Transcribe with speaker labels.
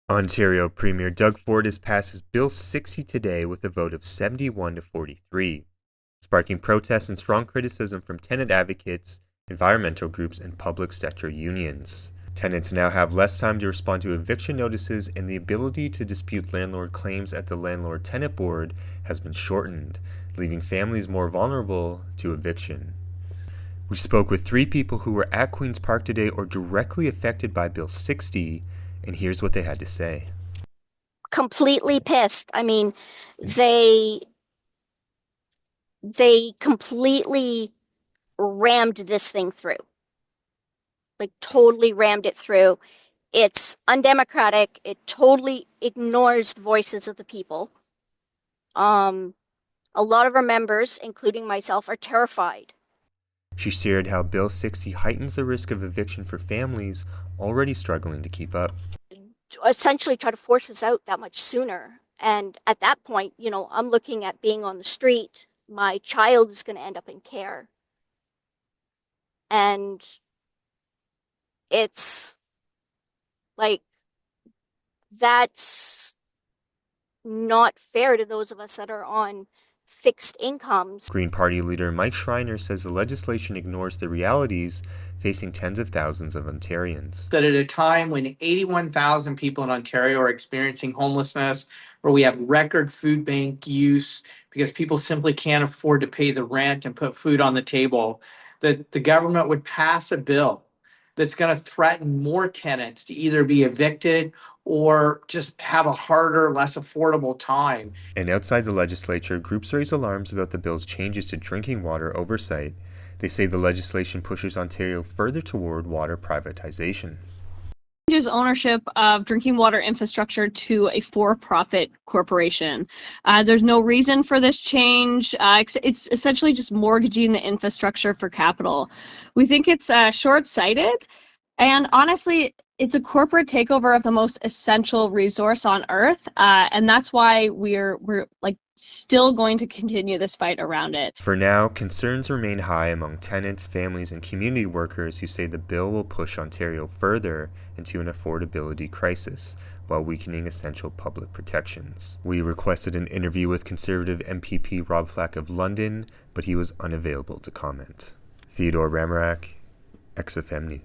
Speaker 1: Ontario Premier Doug Ford has passed his Bill 60 today with a vote of 71 to 43, sparking protests and strong criticism from tenant advocates, environmental groups, and public sector unions. Tenants now have less time to respond to eviction notices, and the ability to dispute landlord claims at the Landlord-Tenant Board has been shortened, leaving families more vulnerable to eviction. We spoke with 3 people who were at Queen's Park today or directly affected by Bill 60, and here's what they had to say.
Speaker 2: Completely pissed. I mean, they completely rammed this thing through. Like totally rammed it through. It's undemocratic. It totally ignores the voices of the people. A lot of our members, including myself, are terrified.
Speaker 1: She shared how Bill 60 heightens the risk of eviction for families already struggling to keep up.
Speaker 2: Essentially try to force us out that much sooner. And at that point, I'm looking at being on the street. My child is going to end up in care. And it's like, that's not fair to those of us that are on fixed incomes.
Speaker 1: Green Party leader Mike Schreiner says the legislation ignores the realities facing tens of thousands of Ontarians.
Speaker 3: That at a time when 81,000 people in Ontario are experiencing homelessness, where we have record food bank use because people simply can't afford to pay the rent and put food on the table, that the government would pass a bill that's going to threaten more tenants to either be evicted or just have a harder, less affordable time.
Speaker 1: And outside the legislature, groups raise alarms about the bill's changes to drinking water oversight. They say the legislation pushes Ontario further toward water privatization.
Speaker 4: Changes ownership of drinking water infrastructure to a for-profit corporation. There's no reason for this change. It's essentially just mortgaging the infrastructure for capital. We think it's short-sighted, and honestly, it's a corporate takeover of the most essential resource on Earth, and that's why we're still going to continue this fight around it.
Speaker 1: For now, concerns remain high among tenants, families, and community workers who say the bill will push Ontario further into an affordability crisis while weakening essential public protections. We requested an interview with Conservative MPP Rob Flack of London, but he was unavailable to comment. Theodore Ramarak, XFM News.